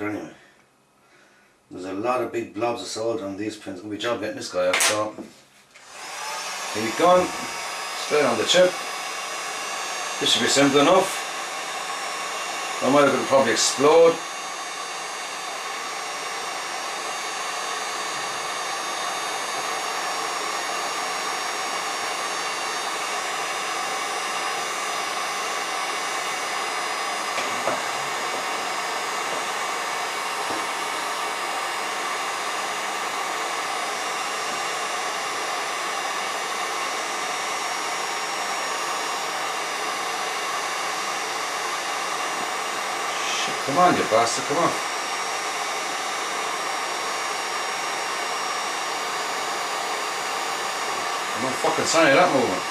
it anyway. There's a lot of big blobs of solder on these pins. It's going to be a job getting this guy out, so heat gun, straight on the chip. This should be simple enough. I might have to probably explode. Come on, you bastard, come on. I'm not fucking sign of that movement.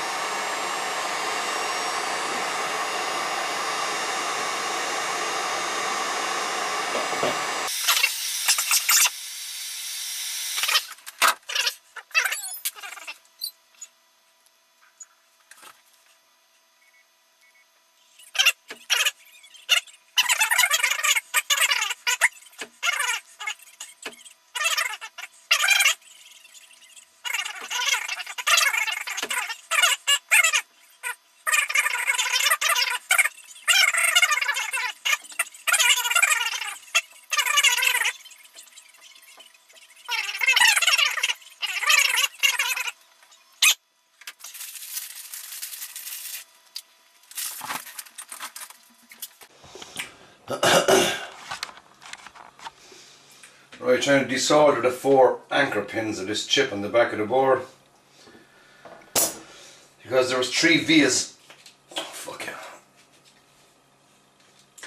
Right, trying to desolder the 4 anchor pins of this chip on the back of the board, because there was 3 vias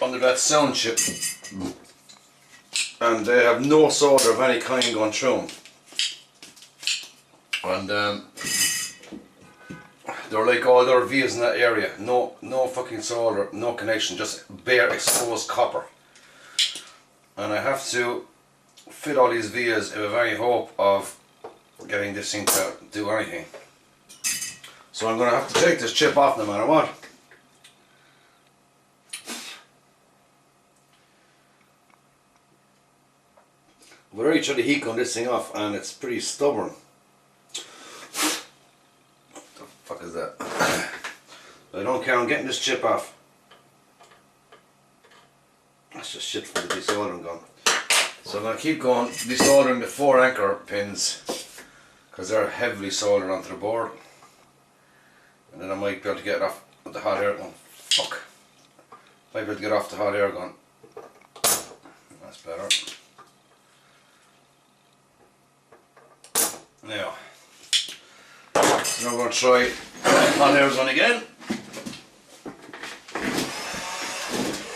under that sound chip, and they have no solder of any kind going through them, and they're like all their vias in that area. No fucking solder, no connection, just bare exposed copper, and I have to fit all these vias in the very hope of getting this thing to do anything. So I'm going to have to take this chip off no matter what. I've already tried to heat gun this thing off and it's pretty stubborn. What the fuck is that? I don't care, I'm getting this chip off. That's just shit for the desoldering gun. So I'm going to keep going desoldering the 4 anchor pins, because they're heavily soldered onto the board, and then I might be able to get it off with the hot air gun. Fuck! Might be able to get off the hot air gun. That's better. Now, so now we're going to try hot air gun again.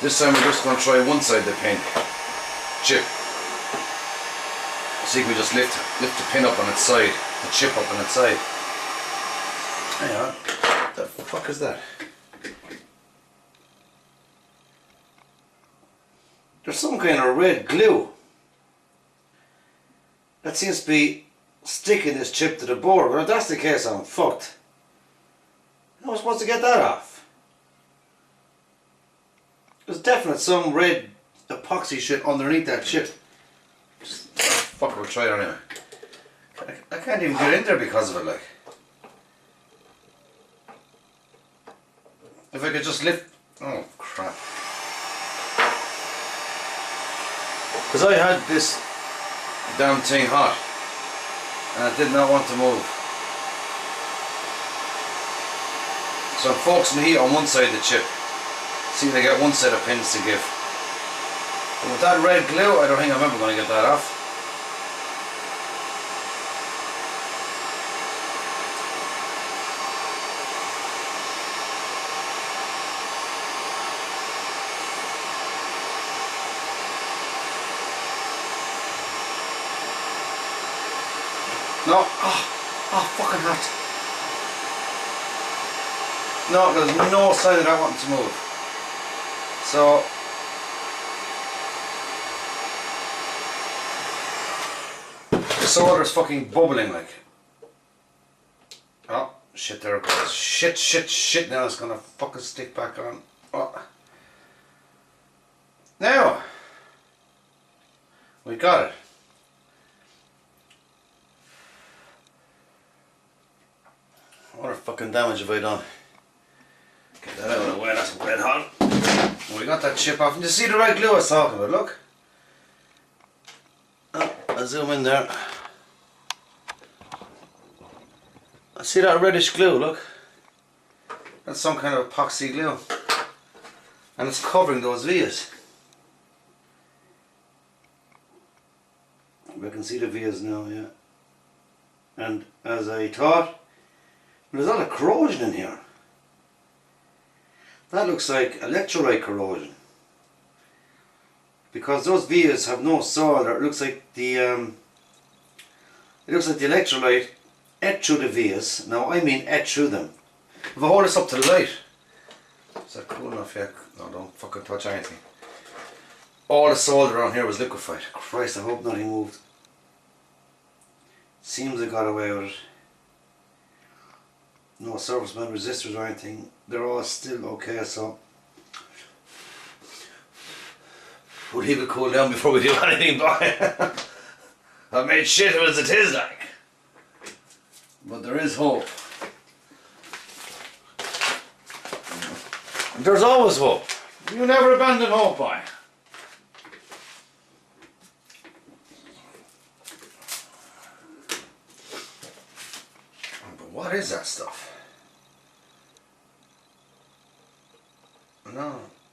This time we're just going to try one side of the pin chip. So you can just lift the pin up on its side, the chip up on its side. Hang on, what the fuck is that? There's some kind of red glue that seems to be sticking this chip to the board, but if that's the case, I'm fucked. How am I supposed to get that off? There's definitely some red epoxy shit underneath that chip. Fuck, we'll try it anyway. I can't even get in there because of it, like. If I could just lift... Oh, crap. Because I had this damn thing hot and I did not want to move. So I'm focusing the heat on one side of the chip. See if I get one set of pins to give. And with that red glue, I don't think I'm ever going to get that off. No, fucking hot. No, there's no sign of that wanting to move. So, the solder's fucking bubbling like. Oh, shit, there it goes. Shit, now it's gonna fucking stick back on. Oh. Now, got it. What fucking damage have I done? Get that out of the way, that's red hot. We got that chip off. And you see the red glue I was talking about, look. Oh, I'll zoom in there. I see that reddish glue, look. That's some kind of epoxy glue. And it's covering those vias. I can see the vias now, yeah. And as I thought, there's a lot of corrosion in here. That looks like electrolyte corrosion. Because those vias have no solder. It looks like the electrolyte ate through the vias. Now I mean ate through them. If I hold this up to the light, is that cool enough yet? No, don't fucking touch anything. All the solder on here was liquefied. Christ, I hope nothing moved. Seems I got away with it. No surface mount resistors or anything. They're all still okay, so we'll leave it cool down before we do anything by. I made shit as it is like. But there is hope. There's always hope. You never abandon hope, boy. But what is that stuff?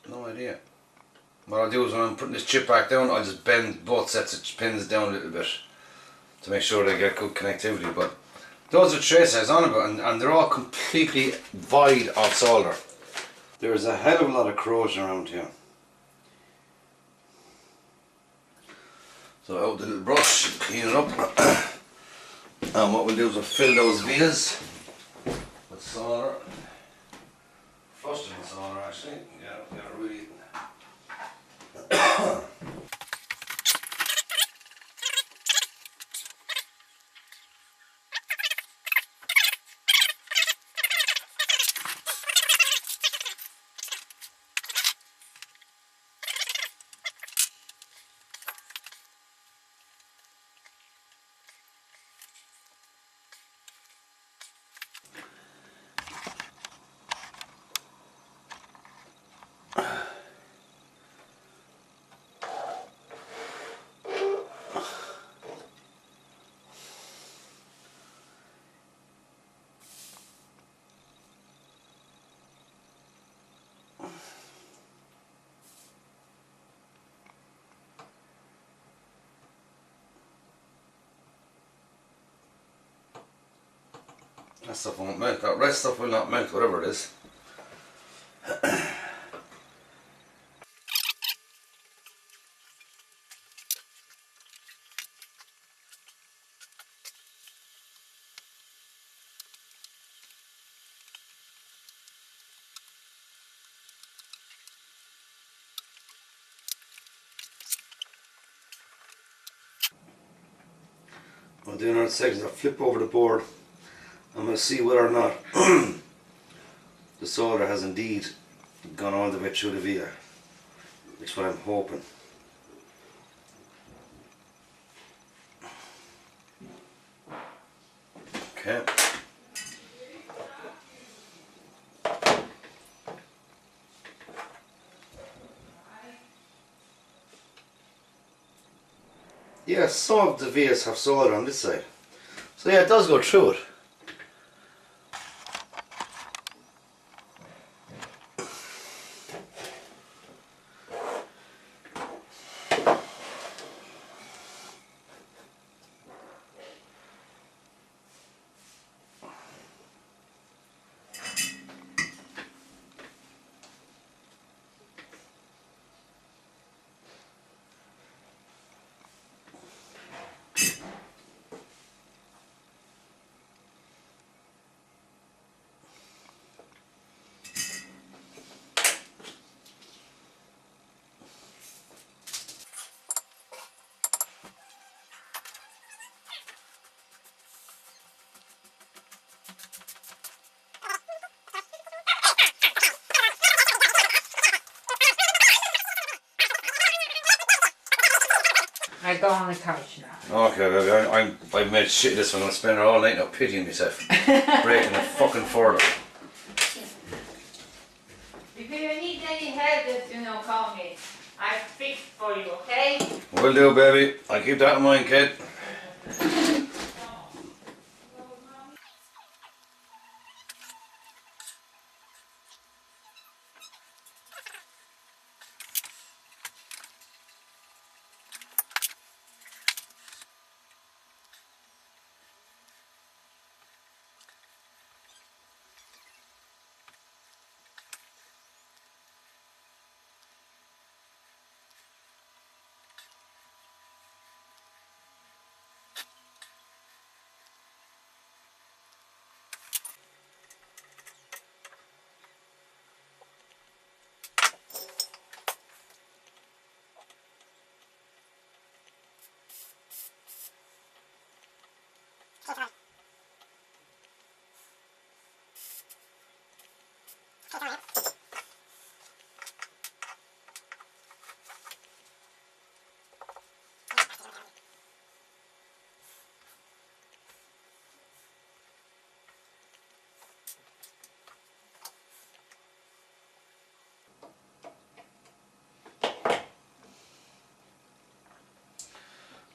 No idea. What I'll do is when I'm putting this chip back down, I'll just bend both sets of pins down a little bit to make sure they get good connectivity. But those are traces I was on about, and they're all completely void of solder. There's a hell of a lot of corrosion around here. So out with the little brush, clean it up. And what we'll do is we'll fill those vias with solder. Flush them with solder actually. Yeah, really. That stuff won't melt. That red stuff will not melt, whatever it is. I'll do another section. I'll flip over the board. I'm going to see whether or not the solder has indeed gone all the way through the via, which is what I'm hoping. Okay. Yeah, some of the vias have solder on this side. So yeah, it does go through it. I go on the couch now. Okay, baby, I've made shit of this one. I'm spending all night now pitying myself. Breaking it fucking further. If you need any help, just, call me. I fix for you, okay? Will do, baby. I'll keep that in mind, kid.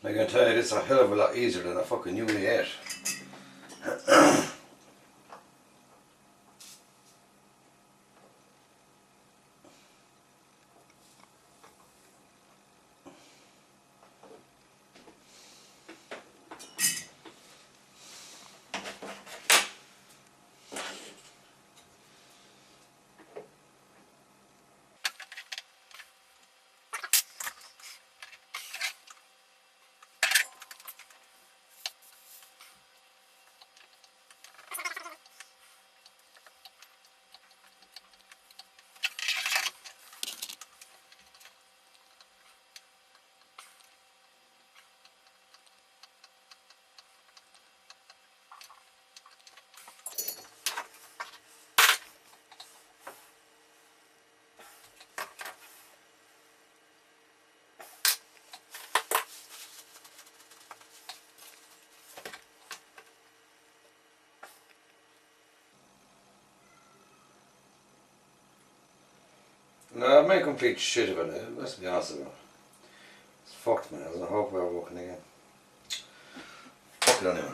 I can tell you, this is a hell of a lot easier than a fucking Uni 8. No, I've made complete shit of it, let's be honest with you. It's fucked, man. I hope we're walking again. Fuck it anyway.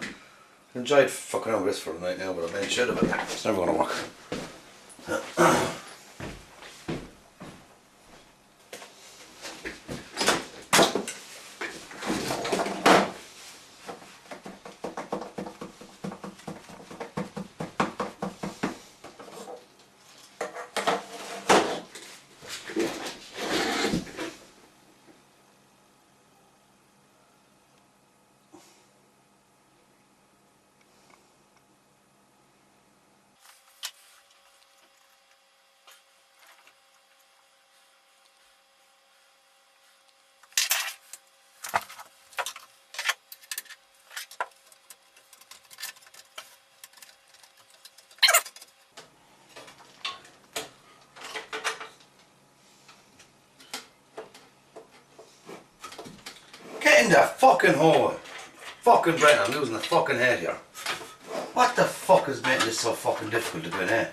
I enjoyed fucking over this for the night now, but I've made shit of it. It's never gonna work. Get in the fucking hole. Fucking Brent, I'm losing the fucking head here. What the fuck is making this so fucking difficult to do in here?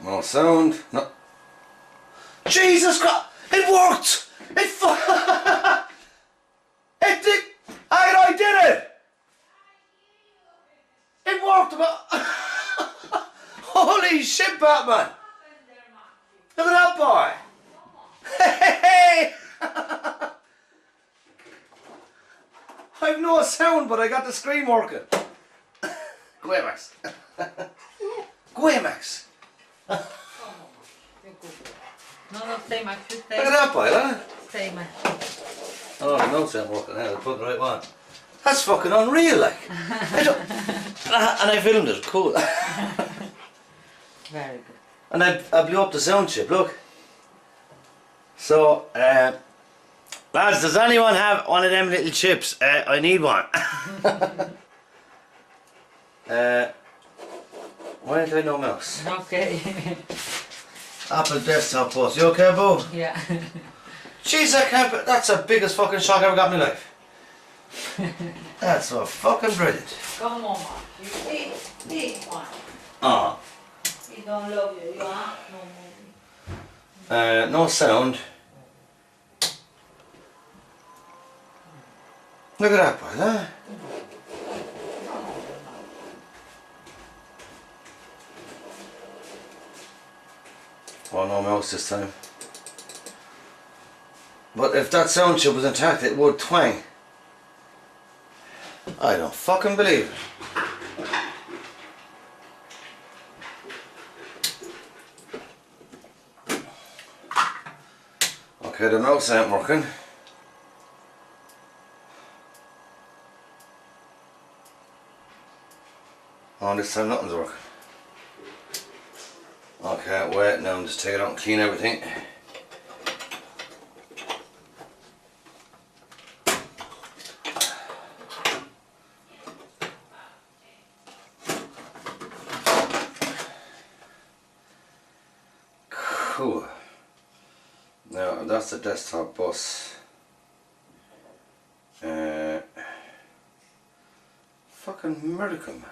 No sound. No. Jesus Christ! It worked! It it did! I did it! It worked! Holy shit, Batman! Look at that boy! Hey! I've no sound, but I got the screen working. Go away, Max. Go away, Max. Come on, you go. No, stay, Max. You stay. Look at that boy, huh? Stay, Max. Oh, the notes ain't working out. I put the right one. That's fucking unreal, like. And I filmed it. Cool. Very good. And I blew up the sound chip. Look. So, lads, does anyone have one of them little chips? I need one. Why ain't I no mouse? Okay. Apple desktop bus. You okay, Bo? Yeah. Jeez, I can't. That's the biggest fucking shock I ever got in my life. That's so fucking brilliant. Come on, Max. You see? See, one. Ah. He don't love you. You are no movie. No sound. Look at that boy, huh? Oh, no mouse this time. But if that sound chip was intact, it would twang. I don't fucking believe it. Okay, the mouse ain't working. Oh, this time nothing's working. Okay, wait, now I'm just take it out and clean everything. Cool. Now that's the desktop bus. Fucking miracle, man.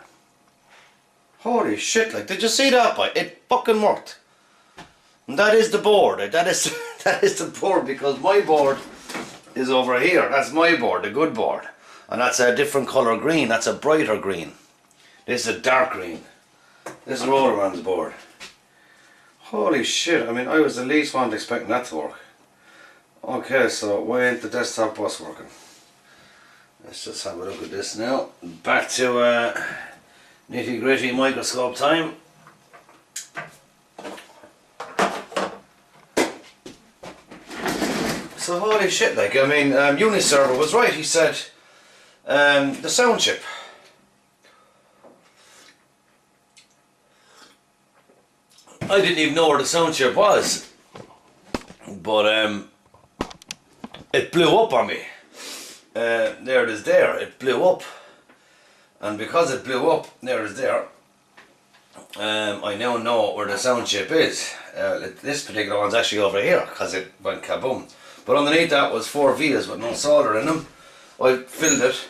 Holy shit, like, did you see that, boy? It fucking worked. And that is the board. That is the board, because my board is over here. That's my board, the good board. And that's a different colour green. That's a brighter green. This is a dark green. This is Rollerman's board. Holy shit, I mean, I was the least one expecting that to work. Okay, so why ain't the desktop bus working? Let's just have a look at this now. Back to nitty gritty microscope time. So holy shit, like, I mean, Uniserver was right. He said the sound chip. I didn't even know where the sound chip was, but it blew up on me. There it is. There, it blew up, and because it blew up, there it is. There. I now know where the sound chip is. This particular one's actually over here because it went kaboom. But underneath that was 4 vias with no solder in them. I filled it.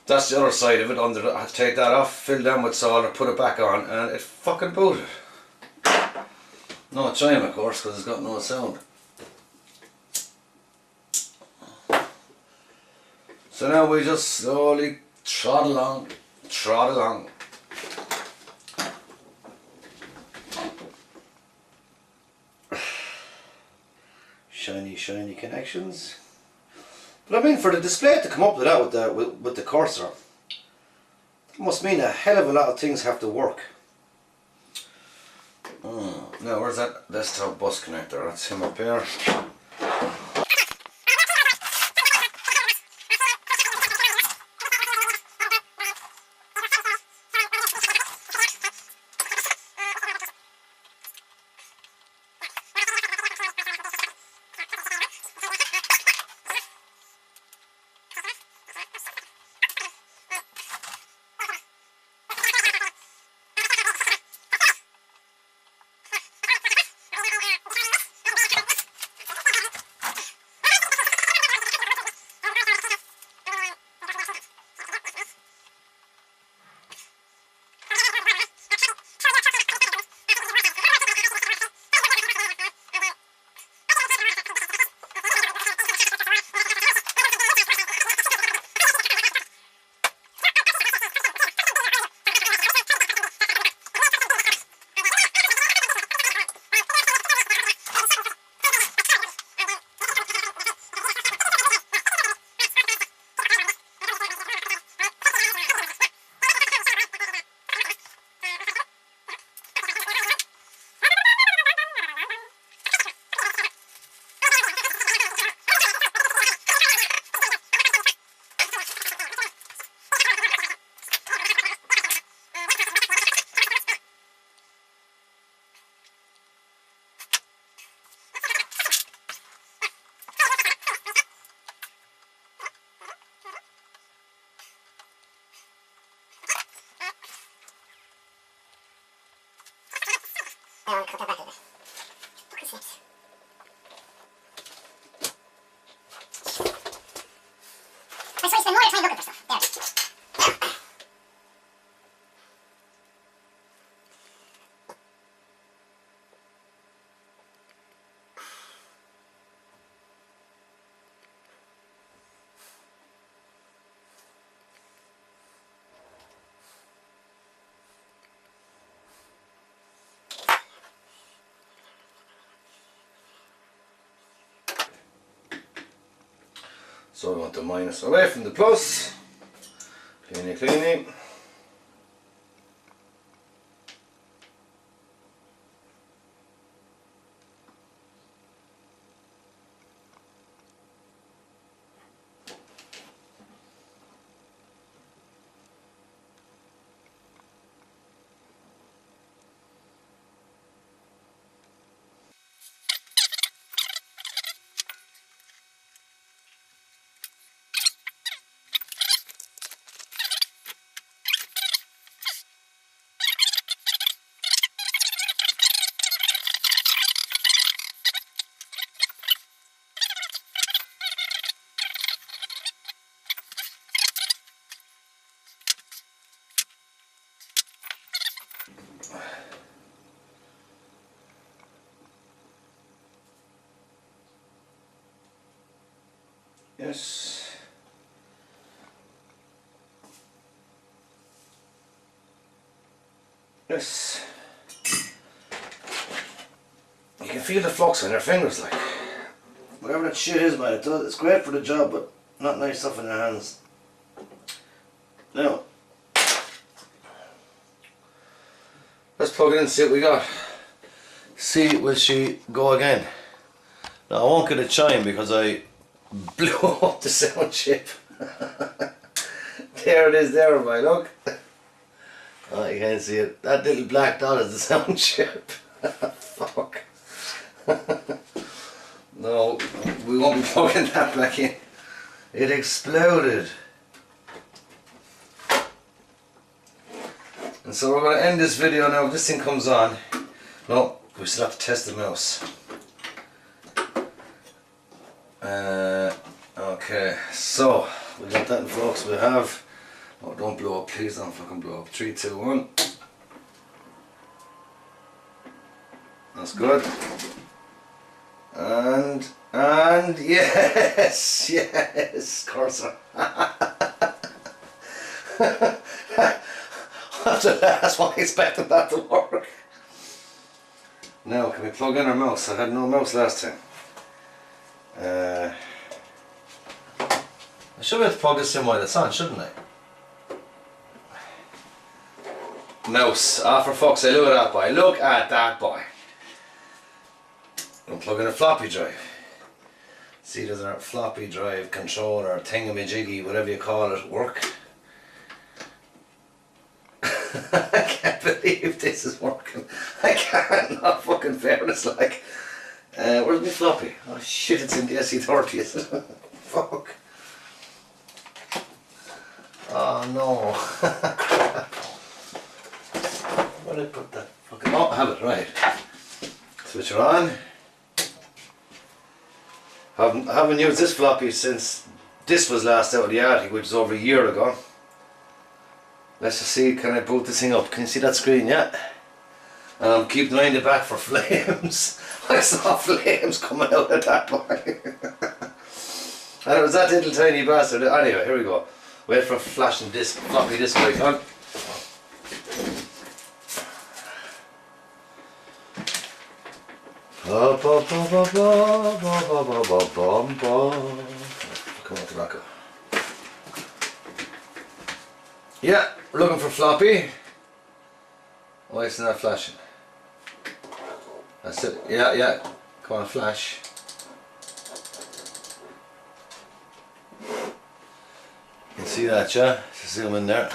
That's the other side of it. I had to take that off, fill them with solder, put it back on, and it fucking booted. No chime, of course, because it's got no sound. So now we just slowly trot along, trot along. Shiny, shiny connections. But I mean, for the display to come up with that with the cursor, it must mean a hell of a lot of things have to work. Now, where's that desktop bus connector? That's him up here. Now cut that back a bit. Fucking snips. I swear you spend more time looking for stuff. There. So I want the minus away from the plus. Cleany, cleany. Yes. Yes. You can feel the flux on your fingers, like. Whatever that shit is, man, it's great for the job, but not nice stuff in your hands. Now, let's plug it in and see what we got. See, will she go again? Now, I won't get a chime because I blew up the sound chip. There it is there, my look. Oh, you can't see it. That little black dot is the sound chip. Fuck. No, we won't be plugging that back in. It exploded. And so we're going to end this video now. If this thing comes on. No, we still have to test the mouse. Okay, so we got that in flux. We have. Oh, don't blow up, please don't fucking blow up. 3, 2, 1. That's good. And yes, yes, cursor. After last one, I expected that to work. Now, can we plug in our mouse? I had no mouse last time. I should be able to plug this in while it's on, shouldn't I? Mouse. Ah, for fuck's sake, look at that boy. Look at that boy. I'm plugging a floppy drive. See, does our floppy drive controller, thingamajiggy, whatever you call it, work? I can't believe this is working. I can't, not fucking fairness, like. Where's my floppy? Oh shit, it's in the SE30, is it? Fuck. Oh no. Crap. Where did I put that fucking... Oh, I have it, right. Switch her on. I haven't used this floppy since this was last out of the attic, which was over a year ago. Let's just see, can I boot this thing up? Can you see that screen yet? Keep an eye in the back for flames. I saw flames coming out of that boy. And it was that little tiny bastard. Anyway, here we go. Wait for a flashing disc, floppy disk icon. Come on, tobacco. Yeah, we're looking for floppy. Why isn't that flashing? That's it. Yeah, yeah. Come on, flash. You can see that, yeah? Just zoom in there.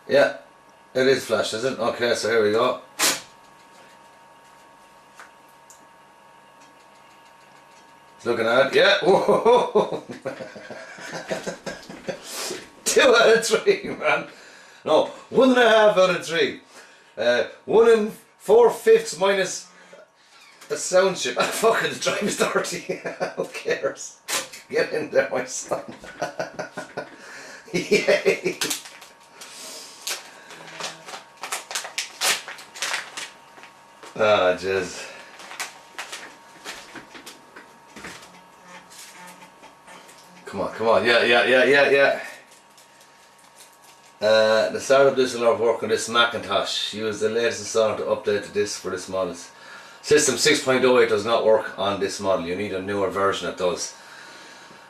Yeah, it is flashed, is it? Okay, so here we go. It's looking at it. Yeah. Whoa. 2 out of 3, man. No, 1.5 out of 3. 1 4/5 minus a sound chip. Ah, fuck it, the drive is dirty. Who cares? Get in there, my son. Yay. Ah, jizz. Come on, yeah. The startup disk will not work on this Macintosh. Use the latest installer to update the disk for this model. System 6.08 does not work on this model. You need a newer version that does.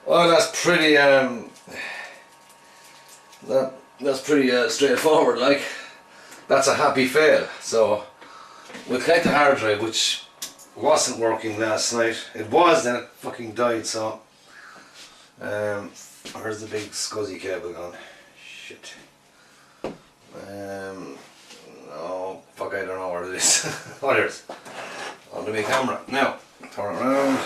Well, that's pretty that's pretty straightforward. Like, that's a happy fail. So we'll collect the hard drive, which wasn't working last night. It was, then it fucking died. So where's the big scuzzy cable gone? Shit. Oh fuck, I don't know where it is. Oh, there's onto my camera. Now turn it around.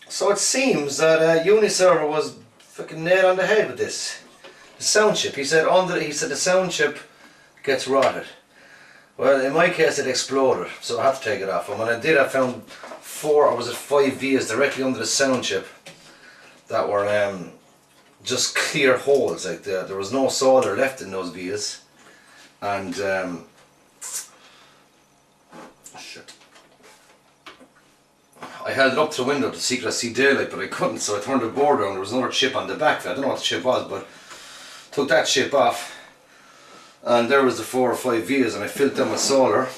So it seems that Uniserver was fucking nailed on the head with this. The sound chip. He said the sound chip gets rotted. Well, in my case it exploded, so I had to take it off. And when I did, I found 4 or was it 5 vias directly under the sound chip that were just clear holes. Like there was no solder left in those vias, and shit. I held it up to the window to see could I see daylight, but I couldn't, so I turned the board around. There was another chip on the back. I don't know what the chip was, but took that chip off, and there was the 4 or 5 vias, and I filled them with solder.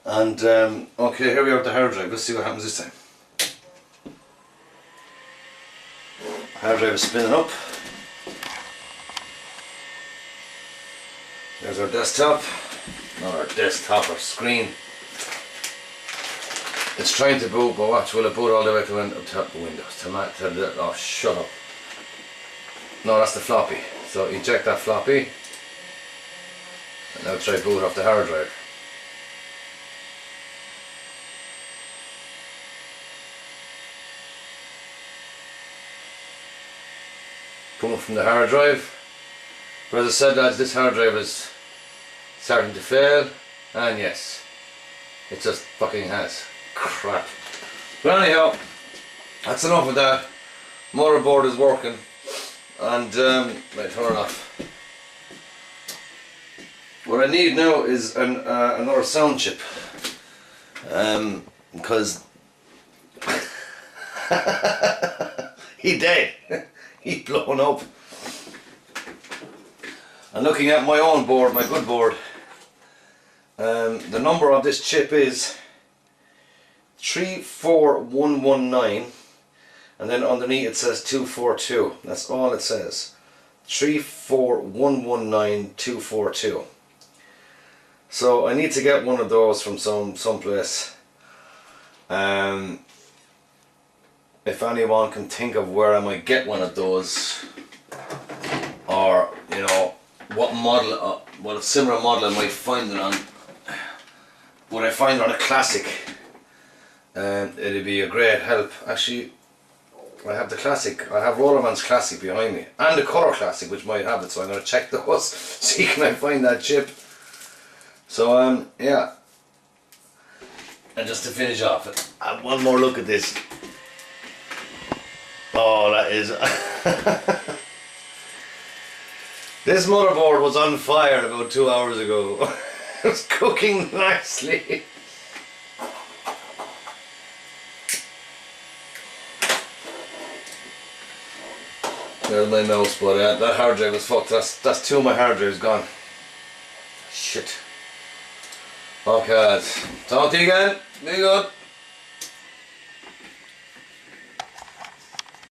And okay, here we are with the hard drive. Let's see what happens this time. Hard drive is spinning up. There's our desktop. Not our desktop, our screen. It's trying to boot, but watch, will it boot all the way to the Windows? Oh, shut up. No, that's the floppy. So eject that floppy. And now try boot off the hard drive. Coming from the hard drive. But as I said, lads, this hard drive is starting to fail, and yes, it just fucking has. Crap. But anyhow, that's enough of that. Motherboard is working, and right, turn it off. What I need now is another sound chip, because he dead. He's blown up. And looking at my own board, my good board, the number of this chip is 34119, and then underneath it says 242. That's all it says. 34119 So I need to get one of those from someplace. If anyone can think of where I might get one of those, or you know what model, what similar model I might find it on. Would I find it on a classic? It'd be a great help. Actually, I have the classic. I have Rollerman's classic behind me, and the Color classic, which might have it. So I'm going to check those, see can I find that chip. So yeah. And just to finish off, I have one more look at this. Oh, that is. This motherboard was on fire about 2 hours ago. It was cooking nicely. There's my mouse, but that hard drive was fucked. That's 2 of my hard drives gone. Shit. Okay, lads. Talk to you again. Be good.